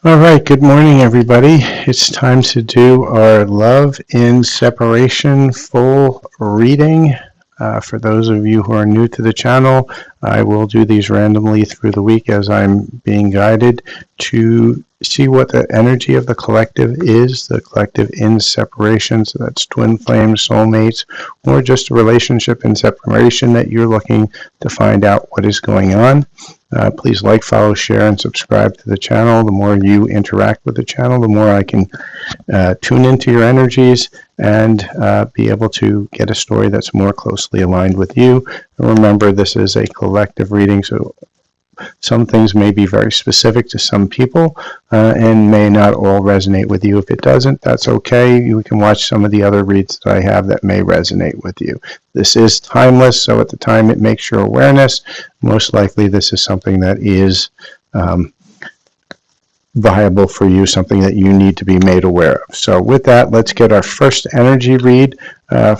All right, good morning, everybody. It's time to do our Love in Separation full reading. For those of you who are new to the channel, I will do these randomly through the week as I'm being guided to see what the energy of the collective is, the collective in separation. So that's twin flames, soulmates, or just a relationship in separation that you're looking to find out what is going on. Please like, follow, share, and subscribe to the channel. The more you interact with the channel, the more I can tune into your energies and be able to get a story that's more closely aligned with you. And remember, this is a collective reading, so some things may be very specific to some people and may not all resonate with you. If it doesn't, that's okay. You can watch some of the other reads that I have that may resonate with you. This is timeless, so at the time it makes your awareness. Most likely this is something that is viable for you, something that you need to be made aware of. So with that, let's get our first energy read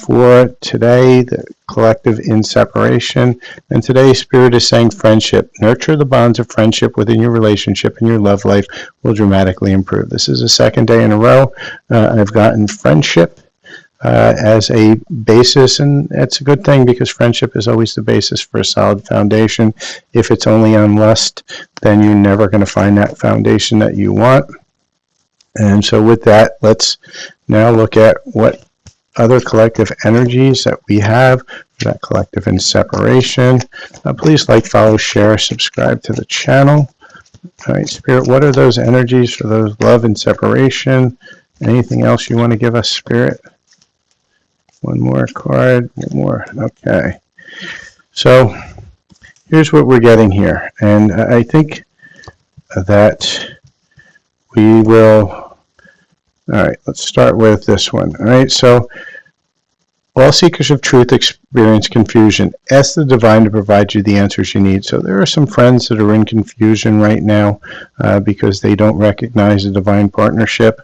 for today, the collective in separation. And today, Spirit is saying friendship. Nurture the bonds of friendship within your relationship, and your love life will dramatically improve. This is the second day in a row I've gotten friendship as a basis, and it's a good thing because friendship is always the basis for a solid foundation. If it's only on lust, then you're never going to find that foundation that you want. And so with that, let's now look at what other collective energies that we have for that collective in separation. Please like, follow, share, subscribe to the channel. All right, Spirit, what are those energies for those love and separation? Anything else you want to give us, Spirit? One more card, one more. Okay. So here's what we're getting here. And I think that we will, all right, let's start with this one. All right, so all seekers of truth experience confusion. Ask the divine to provide you the answers you need. So there are some friends that are in confusion right now because they don't recognize a divine partnership.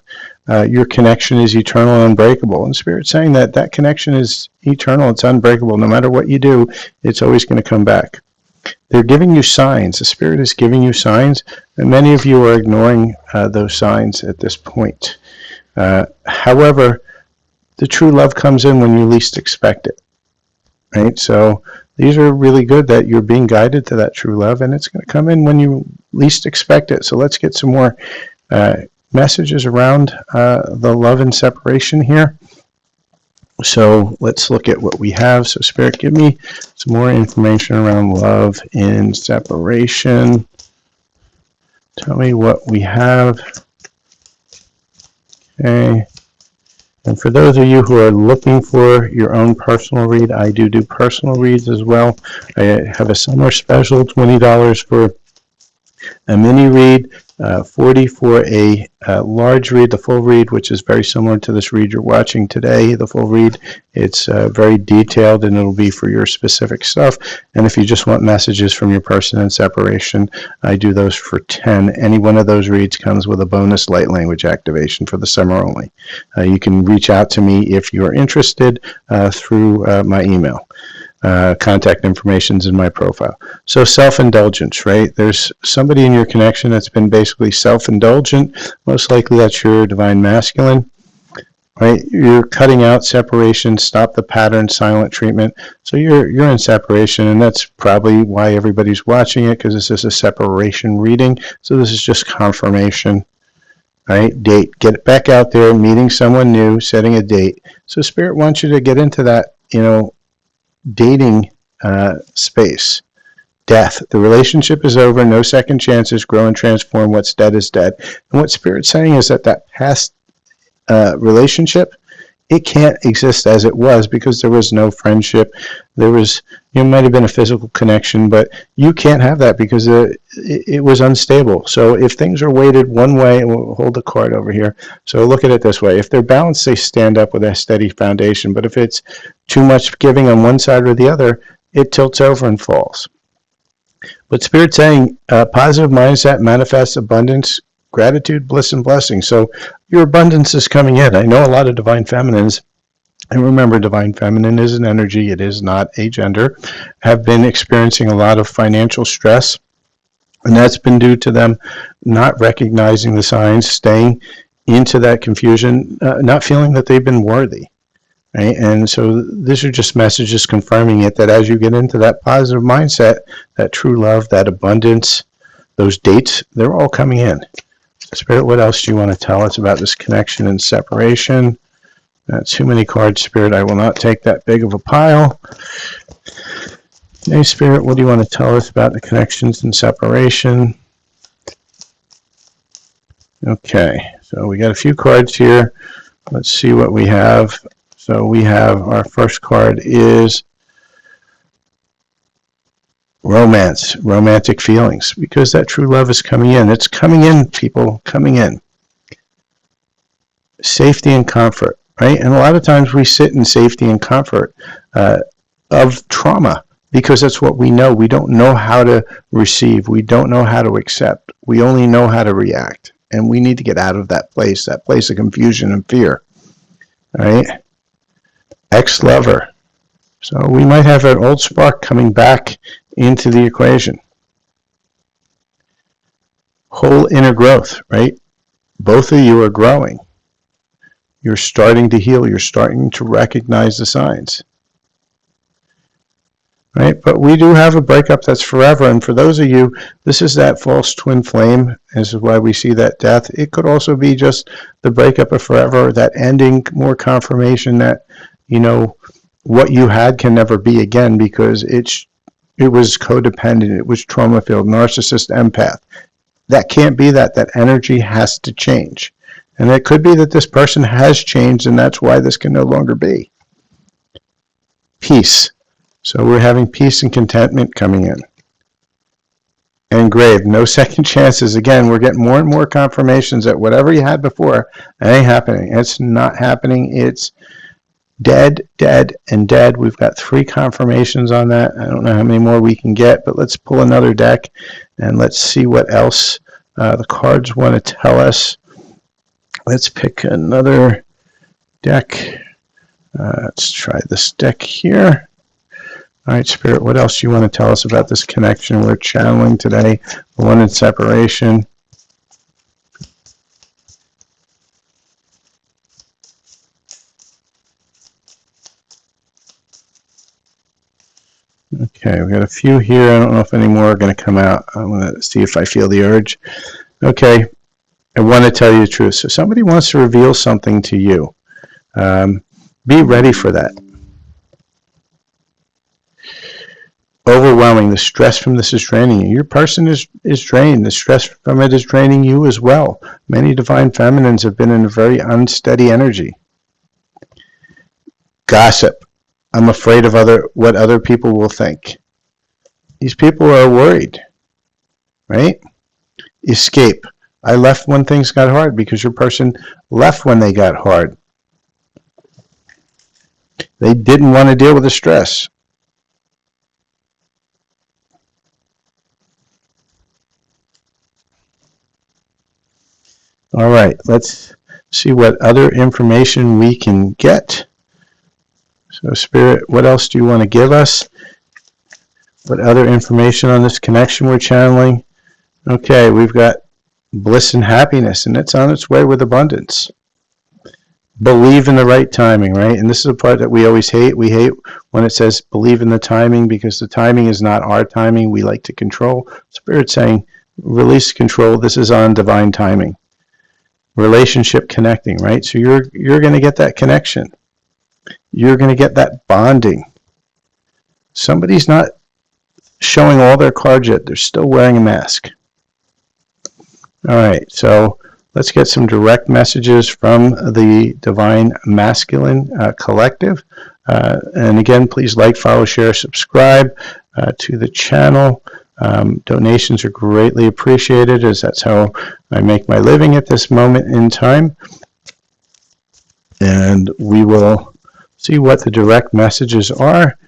Your connection is eternal and unbreakable. And Spirit's saying that that connection is eternal, it's unbreakable. No matter what you do, it's always going to come back. They're giving you signs. The Spirit is giving you signs, and many of you are ignoring those signs at this point. However, the true love comes in when you least expect it, right? So these are really good that you're being guided to that true love, and it's going to come in when you least expect it. So let's get some more messages around the love and separation here. So let's look at what we have. So Spirit, give me some more information around love in separation. Tell me what we have. Okay. And for those of you who are looking for your own personal read, I do personal reads as well. I have a summer special, $20 for a mini read, $40 for a large read, the full read, which is very similar to this read you're watching today. The full read, it's very detailed and it'll be for your specific stuff. And if you just want messages from your person in separation, I do those for $10. Any one of those reads comes with a bonus light language activation for the summer only. You can reach out to me if you're interested through my email. Contact information's in my profile. So self-indulgence, right? There's somebody in your connection that's been basically self-indulgent. Most likely that's your divine masculine, right? You're cutting out separation, stop the pattern, silent treatment. So you're in separation, and that's probably why everybody's watching it, because this is a separation reading. So this is just confirmation. Right? Date. Get it back out there, meeting someone new, setting a date. So Spirit wants you to get into that, dating space. Death. The relationship is over. No second chances. Grow and transform. What's dead is dead. And what Spirit's saying is that past relationship, it can't exist as it was because there was no friendship. There was, might have been a physical connection, but you can't have that because it was unstable. So if things are weighted one way, and we'll hold the card over here. So look at it this way. If they're balanced, they stand up with a steady foundation. But if it's too much giving on one side or the other, it tilts over and falls. But Spirit's saying positive mindset manifests abundance, gratitude, bliss, and blessing. So your abundance is coming in. I know a lot of divine feminines, and remember, divine feminine is an energy, it is not a gender, have been experiencing a lot of financial stress And that's been due to them not recognizing the signs, staying into that confusion, not feeling that they've been worthy. Right? And so these are just messages confirming it, that as you get into that positive mindset, that true love, that abundance, those dates, they're all coming in. Spirit, what else do you want to tell us about this connection and separation? Too many cards, Spirit. I will not take that big of a pile. Hey, Spirit, what do you want to tell us about the connections and separation? Okay, so we got a few cards here. Let's see what we have. So we have, our first card is romance, romantic feelings, because that true love is coming in. It's coming in, people, coming in. Safety and comfort, right? And a lot of times we sit in safety and comfort of trauma, because that's what we know. We don't know how to receive. We don't know how to accept. We only know how to react. And we need to get out of that place of confusion and fear, right? Ex-lover. So we might have an old spark coming back into the equation. Whole inner growth, right? Both of you are growing. You're starting to heal. You're starting to recognize the signs. Right? But we do have a breakup that's forever. And for those of you, this is that false twin flame. This is why we see that death. It could also be just the breakup of forever, that ending, more confirmation that, you know, what you had can never be again, because it was codependent. It was trauma-filled, narcissist, empath. That can't be that. That energy has to change. And it could be that this person has changed, and that's why this can no longer be. Peace. So we're having peace and contentment coming in. And grave, no second chances. Again, we're getting more and more confirmations that whatever you had before, it ain't happening. It's not happening. It's dead, dead, and dead. We've got 3 confirmations on that. I don't know how many more we can get, but let's pull another deck and let's see what else the cards want to tell us. Let's pick another deck. Let's try this deck here. All right, Spirit, what else do you want to tell us about this connection we're channeling today, the one in separation? Okay, we got a few here. I don't know if any more are going to come out. I'm going to see if I feel the urge. Okay, I want to tell you the truth. So somebody wants to reveal something to you. Be ready for that. Overwhelming. The stress from this is draining you. Your person is drained. The stress from it is draining you as well. Many divine feminines have been in a very unsteady energy. Gossip. I'm afraid of what other people will think. These people are worried, right? Escape. I left when things got hard, because your person left when they got hard. They didn't want to deal with the stress. All right, let's see what other information we can get. So, Spirit, what else do you want to give us? What other information on this connection we're channeling? Okay, we've got bliss and happiness, and it's on its way with abundance. Believe in the right timing, right? And this is a part that we always hate. We hate when it says believe in the timing, because the timing is not our timing. We like to control. Spirit's saying release control. This is on divine timing. Relationship connecting, right? So you're going to get that connection. You're going to get that bonding. Somebody's not showing all their cards yet. They're still wearing a mask. All right, so let's get some direct messages from the Divine Masculine Collective. And again, please like, follow, share, subscribe to the channel. Donations are greatly appreciated, as that's how I make my living at this moment in time. And we will see what the direct messages are.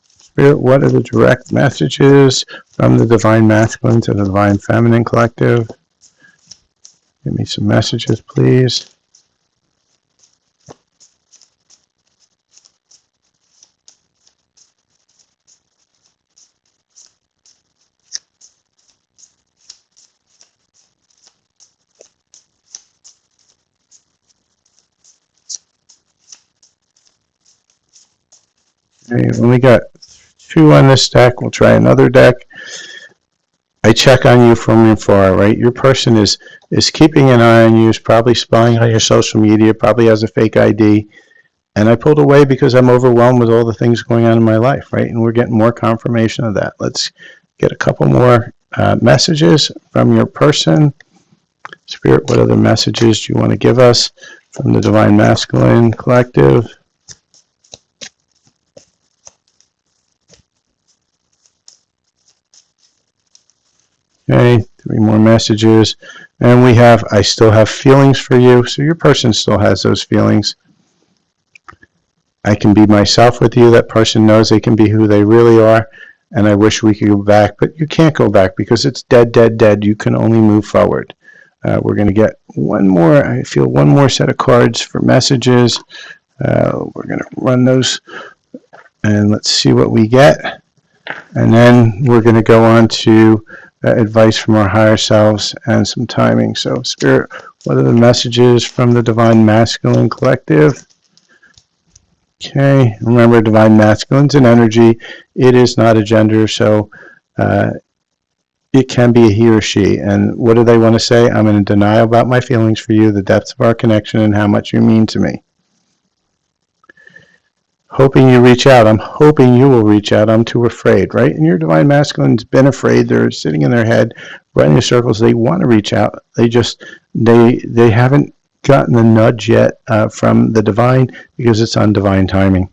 Spirit, what are the direct messages from the Divine Masculine to the Divine Feminine Collective? Give me some messages, please. Okay, when we got 2 on this deck, we'll try another deck. I check on you from afar, right? Your person is keeping an eye on you, is probably spying on your social media, probably has a fake ID. And I pulled away because I'm overwhelmed with all the things going on in my life, right? And we're getting more confirmation of that. Let's get a couple more messages from your person. Spirit, what other messages do you want to give us from the Divine Masculine Collective? Okay, 3 more messages. And we have, I still have feelings for you. So your person still has those feelings. I can be myself with you. That person knows they can be who they really are. And I wish we could go back, but you can't go back because it's dead, dead, dead. You can only move forward. We're going to get one more, I feel one more set of cards for messages. We're going to run those and let's see what we get. And then we're going to go on to advice from our higher selves and some timing. So, Spirit, what are the messages from the Divine Masculine Collective? Okay, remember, Divine Masculine's an energy. It is not a gender, so it can be a he or she. And what do they want to say? I'm in denial about my feelings for you, the depths of our connection, and how much you mean to me. Hoping you reach out. I'm hoping you will reach out. I'm too afraid, right? And your Divine Masculine's been afraid. They're sitting in their head, running in circles. They want to reach out. They haven't gotten the nudge yet from the Divine because it's on Divine timing.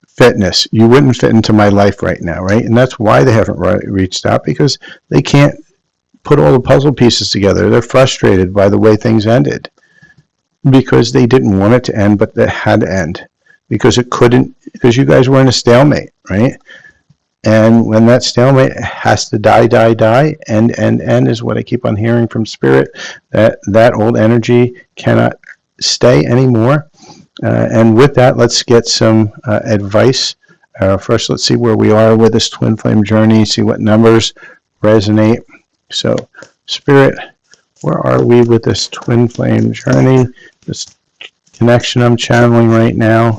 Fitness. You wouldn't fit into my life right now, right? And that's why they haven't reached out, because they can't put all the puzzle pieces together. They're frustrated by the way things ended because they didn't want it to end, but it had to end because it couldn't, because you guys were in a stalemate, right? And when that stalemate has to die, end is what I keep on hearing from Spirit, that old energy cannot stay anymore. And with that, let's get some advice. First, let's see where we are with this twin flame journey, see what numbers resonate. So, Spirit, where are we with this twin flame journey? This connection I'm channeling right now.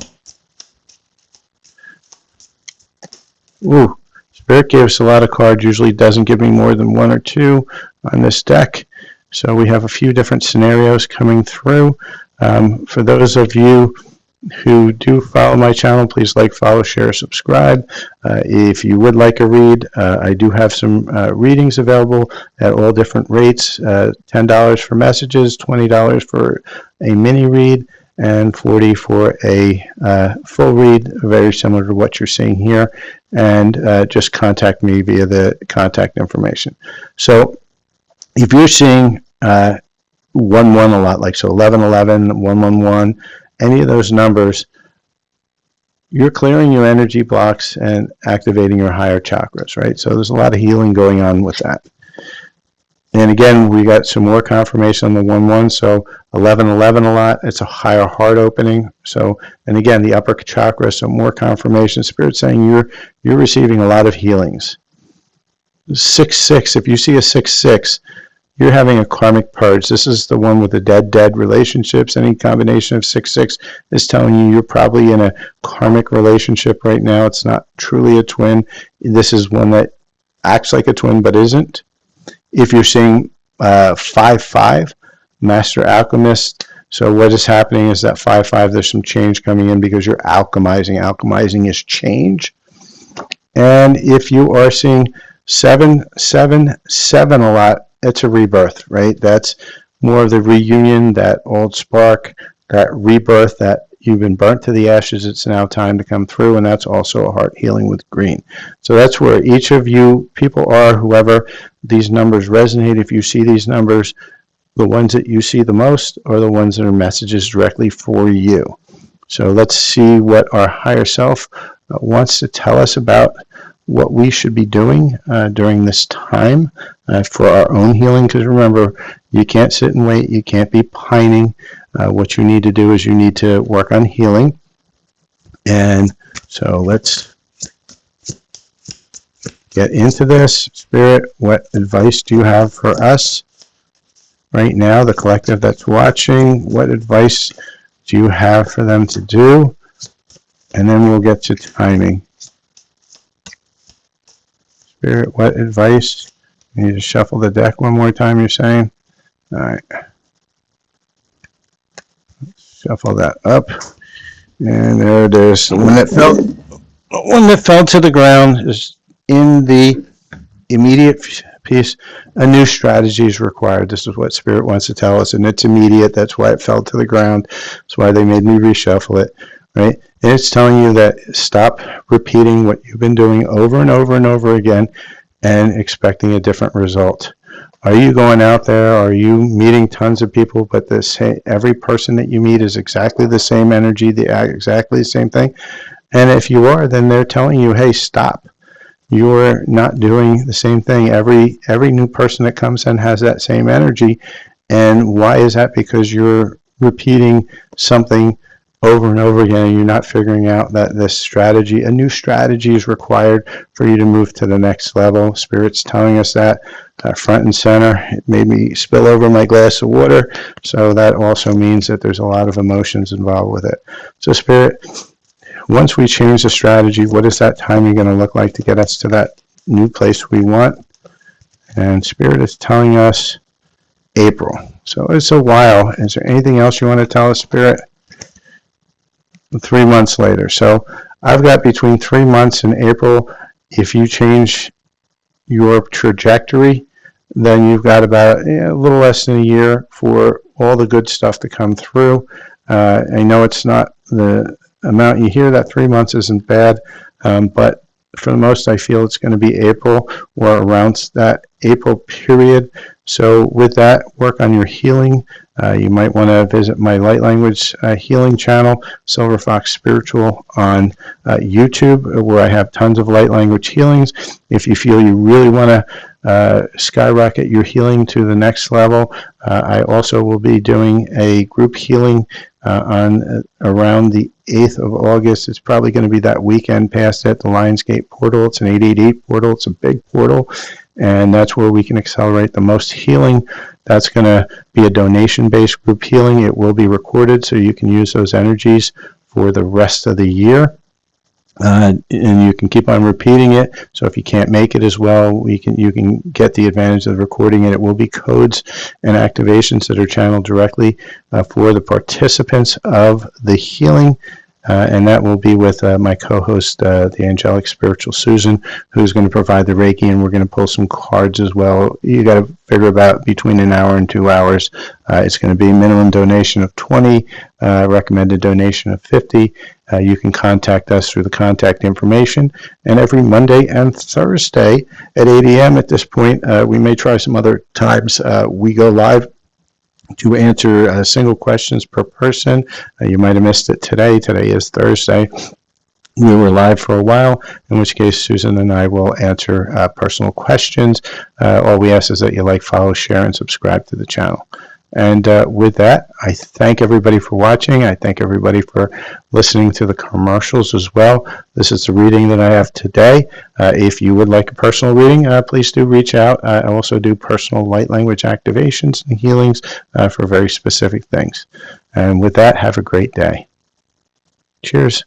Ooh, Spirit gave us a lot of cards, usually doesn't give me more than 1 or 2 on this deck. So we have a few different scenarios coming through. For those of you who do follow my channel, please like, follow, share, subscribe. If you would like a read, I do have some readings available at all different rates. $10 for messages, $20 for a mini read, and $40 for a full read, very similar to what you're seeing here. And just contact me via the contact information. So if you're seeing 1-1 a lot, like so 11-11, 1-1-1, any of those numbers, you're clearing your energy blocks and activating your higher chakras, right? So there's a lot of healing going on with that. And again, we got some more confirmation on the 1-1, so 11-11 a lot. It's a higher heart opening. So, and again, the upper chakra, so more confirmation. Spirit saying you're receiving a lot of healings. 6-6, if you see a 6-6, you're having a karmic purge. This is the one with the dead relationships. Any combination of 6-6 is telling you you're probably in a karmic relationship right now. It's not truly a twin. This is one that acts like a twin but isn't. If you're seeing 5-5, Master Alchemist, so what is happening is that 5-5, there's some change coming in because you're alchemizing. Alchemizing is change. And if you are seeing 7-7-7 a lot, it's a rebirth, right? That's more of the reunion, that old spark, that rebirth, that you've been burnt to the ashes. It's now time to come through, and that's also a heart healing with green. So that's where each of you people are, whoever these numbers resonate. If you see these numbers, the ones that you see the most are the ones that are messages directly for you. So let's see what our higher self wants to tell us about what we should be doing during this time for our own healing. Because remember, you can't sit and wait. You can't be pining. What you need to do is you need to work on healing. And so let's get into this. Spirit, what advice do you have for us right now, the collective that's watching? What advice do you have for them to do? and then we'll get to timing. Spirit, what advice? You need to shuffle the deck one more time, you're saying? All right. Shuffle that up. And there it is. When it fell to the ground is in the immediate piece, a new strategy is required. This is what Spirit wants to tell us, and it's immediate. That's why it fell to the ground. That's why they made me reshuffle it, right? And it's telling you that stop repeating what you've been doing over and over and over again and expecting a different result. Are you going out there? Are you meeting tons of people, but every person that you meet is exactly the same energy, exactly the same thing? And if you are, then they're telling you, hey, stop. You're not doing the same thing. Every new person that comes in has that same energy. And why is that? Because you're repeating something over and over again, and you're not figuring out that this strategy, a new strategy is required for you to move to the next level. Spirit's telling us that front and center. It made me spill over my glass of water, so that also means that there's a lot of emotions involved with it. So Spirit, once we change the strategy, what is that timing going to look like to get us to that new place we want? And Spirit is telling us April. So it's a while. Is there anything else you want to tell us, Spirit? 3 months later. So I've got between 3 months and April. If you change your trajectory, then you've got about a little less than a year for all the good stuff to come through. I know it's not the amount you hear. That 3 months isn't bad, but for the most, I feel it's going to be April or around that April period. So with that, work on your healing. You might want to visit my light language healing channel, Silver Fox Spiritual, on YouTube, where I have tons of light language healings. If you feel you really want to skyrocket your healing to the next level, I also will be doing a group healing on around the 8th of August. It's probably going to be that weekend past it, the Lionsgate portal. It's an 888 portal. It's a big portal, and that's where we can accelerate the most healing. That's going to be a donation-based group healing. It will be recorded, so you can use those energies for the rest of the year. And you can keep on repeating it. So if you can't make it as well, you can get the advantage of recording it. It will be codes and activations that are channeled directly for the participants of the healing. And that will be with my co-host, the Angelic Spiritual Susan, who's going to provide the Reiki, and we're going to pull some cards as well. You got to figure about between an hour and 2 hours. It's going to be a minimum donation of 20, recommended donation of 50. You can contact us through the contact information. And every Monday and Thursday at 8 a.m. at this point, we may try some other times, we go live to answer single questions per person. You might have missed it today. Today is Thursday. We were live for a while, in which case Susan and I will answer personal questions. All we ask is that you like, follow, share, and subscribe to the channel. And with that, I thank everybody for watching. I thank everybody for listening to the commercials as well. This is the reading that I have today. If you would like a personal reading, please do reach out. I also do personal light language activations and healings for very specific things. And with that, have a great day. Cheers.